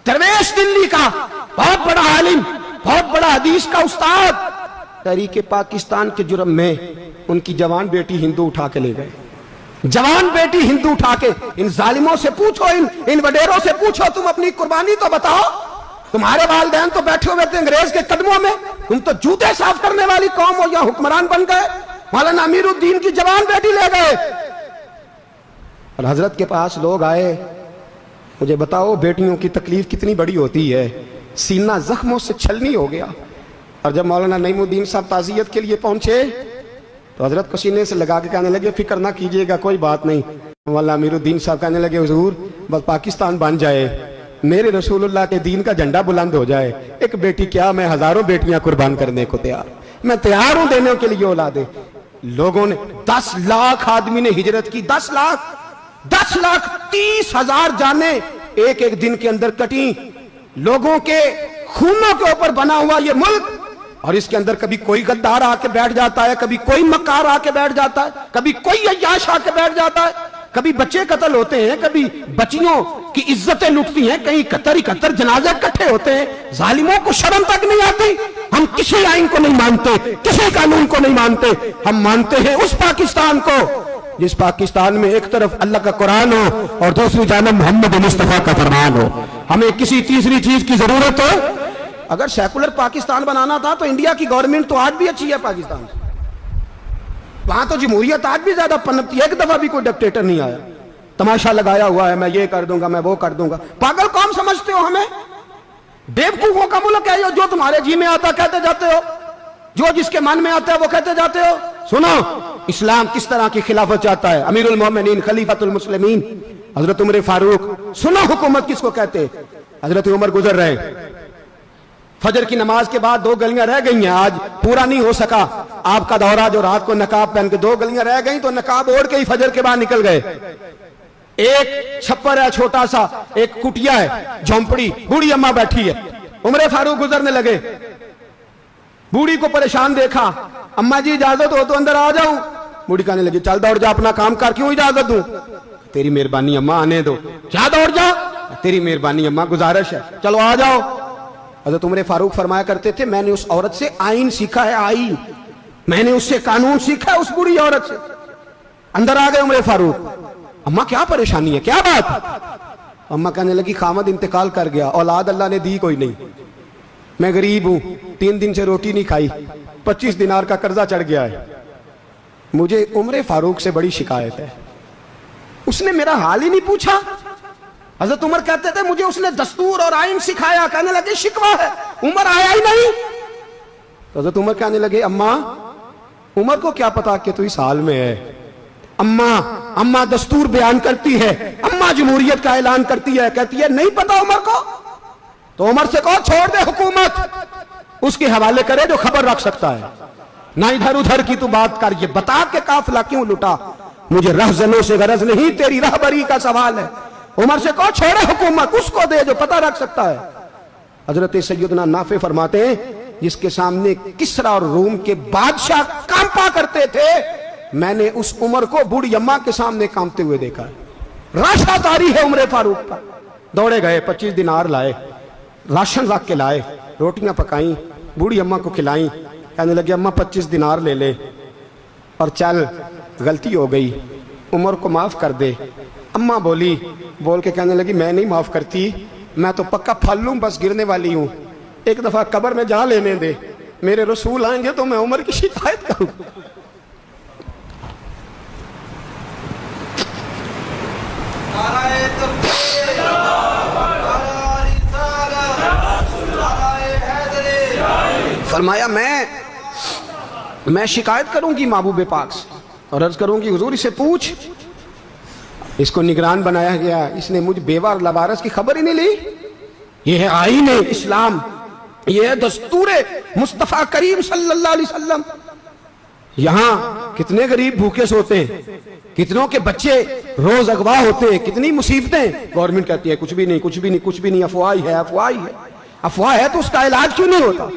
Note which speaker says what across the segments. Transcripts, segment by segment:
Speaker 1: दरवेश दिल्ली का बहुत बड़ा आलिम, बहुत बड़ा हदीस का उस्ताद, तहरीके पाकिस्तान के जुर्म में उनकी जवान बेटी हिंदू उठा के ले गए। जवान बेटी हिंदू उठा के, इन जालिमों से पूछो, इन वडेरों से पूछो, तुम अपनी कुर्बानी तो बताओ। तुम्हारे वालिदैन तो बैठे हुए थे अंग्रेज के कदमों में, तुम तो जूते साफ करने वाली कौम हो, या हुक्मरान बन गए। मौलाना अमीरुद्दीन की जवान बेटी ले गए। और हजरत के पास लोग आए, मुझे बताओ बेटियों की तकलीफ कितनी बड़ी होती है। सीना जख्मों से छलनी हो गया। और जब मौलाना नईमुद्दीन साहब ताज़ियत के लिए पहुंचे तो हजरत को सीने से लगा के कहने लगे, फिक्र ना कीजिएगा, कोई बात नहीं। मौलाना अमीरुद्दीन साहब कहने लगे, हुजूर बस पाकिस्तान बन जाए, मेरे रसूलुल्लाह के दीन का झंडा बुलंद हो जाए, एक बेटी क्या, मैं हजारों बेटियां कुर्बान करने को तैयार, मैं तैयार हूं देने के लिए औलादे। लोगों ने 10 लाख आदमी ने हिजरत की, 10 लाख 30,000 जाने एक एक दिन के अंदर कटी। लोगों के खूनों के ऊपर बना हुआ ये मुल्क, और इसके अंदर कभी कोई गद्दार आके बैठ जाता है, कभी कोई मक्कार आके बैठ जाता है, कभी कोई अय्याश आके बैठ जाता है, कभी बच्चे कत्ल होते हैं, कभी बच्चियों की इज्जतें लुटती हैं, कहीं 71 जनाजे इकट्ठे होते हैं। जालिमों को शर्म तक नहीं आती। हम किसी आइन को नहीं मानते, किसी कानून को नहीं मानते, हम मानते हैं उस पाकिस्तान को जिस पाकिस्तान में एक तरफ अल्लाह का कुरान हो और दूसरी जानब मोहम्मद मुस्तफा का फरमान हो। हमें किसी तीसरी चीज की जरूरत हो। अगर सेकुलर पाकिस्तान बनाना था तो इंडिया की गवर्नमेंट तो आज भी अच्छी है पाकिस्तान से, वहां तो जमहूरियत आज भी ज्यादा पनपती है। एक दफा भी कोई डिक्टेटर नहीं आया, तमाशा लगाया हुआ है, मैं ये कर दूंगा, मैं वो कर दूंगा। पागल कौन समझते हो हमें? बेवकूफों का मुल्क है जो तुम्हारे जी में आता कहते जाते हो, जो जिसके मन में आता है वो कहते जाते हो। सुनो, इस्लाम किस तरह की खिलाफत चाहता है। अमीरुल मोमिनीन खलीफतुल मुस्लिमीन हजरत उमर फारूक। सुनो हुकूमत किसको कहते हैं। हजरत उमर गुजर रहे, फजर की नमाज के बाद 2 गलियां रह गई हैं, आज पूरा नहीं हो सका आपका दौरा, जो रात को नकाब पहन के 2 गलियां रह गई तो नकाब ओढ़ के ही फजर के बाद निकल गए। एक छप्पर है छोटा सा, एक कुटिया है, झोंपड़ी, बूढ़ी अम्मा बैठी है। उमर फारूक गुजरने लगे, बूढ़ी को परेशान देखा, अम्मा जी इजाजत हो तो अंदर आ जाऊं। बूढ़ी कहने लगी, चल दौड़ जा, अपना काम कर, क्यों इजाजत दूं? तेरी मेहरबानी अम्मा, आने दो। क्या दौड़ जा? तेरी मेहरबानी अम्मा, गुजारिश है, चलो आ जाओ। हज़रत उमर फारूक फरमाया करते थे, मैंने उस औरत से आइन सीखा है, आइन, मैंने उससे कानून सीखा है, उस बूढ़ी औरत से। अंदर आ गए उमर फारूक, अम्मा क्या परेशानी है, क्या बात? अम्मा कहने लगी, खामद इंतकाल कर गया, औलाद अल्लाह ने दी कोई नहीं, मैं गरीब हूं, 3 दिन से रोटी नहीं खाई, 25 दिनार का कर्जा चढ़ गया है, मुझे उमर फारूक से बड़ी शिकायत है। उसने मेरा हाल ही नहीं पूछा। हजरत उमर कहते थे, मुझे उसने दस्तूर और आइन सिखाया। कहने लगे, शिकवा है, उमर आया ही नहीं। तो हजरत उमर कहने लगे, अम्मा, उमर को क्या पता कि तू इस हाल में है। अम्मा दस्तूर बयान करती है, अम्मा जमहूरियत का ऐलान करती है, कहती है नहीं पता उमर को, तो उमर से कहो छोड़ दे हुकूमत, उसके हवाले करे जो खबर रख सकता है, ना इधर उधर की तू बात कर। ये बता के काफिला क्यों लुटा, मुझे रहजनों से गरज नहीं, तेरी रहबरी का सवाल है। उमर से कहो छोड़े हुकूमत, उसको दे जो पता रख सकता है। हजरत सैयदना नाफे फरमाते हैं, जिसके सामने किसरा और रूम के बादशाह कांपा करते थे, मैंने उस उमर को बूढ़ी अम्मा के सामने कांपते हुए देखा है। राशा तारी है उमर फारूक का। दौड़े गए, 25 दिनार लाए, राशन रख के लाए, रोटियां पकाई, बूढ़ी अम्मा को खिलाई। कहने लगे, अम्मा 25 दिनार ले ले और चल, गलती हो गई, उमर को माफ कर दे। अम्मा बोल के कहने लगी, मैं नहीं माफ करती, मैं तो पक्का फल लूं, बस गिरने वाली हूं, एक दफा कब्र में जा लेने दे, मेरे रसूल आएंगे तो मैं उमर की शिकायत करूं। फरमाया, मैं शिकायत करूंगी महबूब पाक से और अर्ज करूंगी, हुजूर इसे पूछ, इसको निगरान बनाया गया, इसने मुझ बेवा और लवारस की खबर ही नहीं ली। यह है आईन इस्लाम, यह है दस्तूर मुस्तफा करीम सल्लल्लाहु अलैहि वसल्लम। यहां कितने गरीब भूखे सोते हैं, कितनों के बच्चे रोज अगवा होते हैं, कितनी मुसीबतें। गवर्नमेंट कहती है कुछ भी नहीं, कुछ भी नहीं, कुछ भी नहीं, अफवाह है, अफवाह है। अफवाह है तो उसका इलाज क्यों नहीं होता?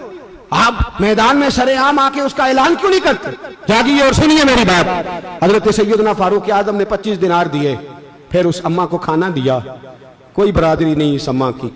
Speaker 1: आप मैदान में सरेआम आके उसका ऐलान क्यों नहीं करते? जागिए और सुनिए मेरी बात। हजरत सैयदना फारूक आजम ने 25 दिनार दिए, फिर उस अम्मा को खाना दिया। कोई बरादरी नहीं इस अम्मा की।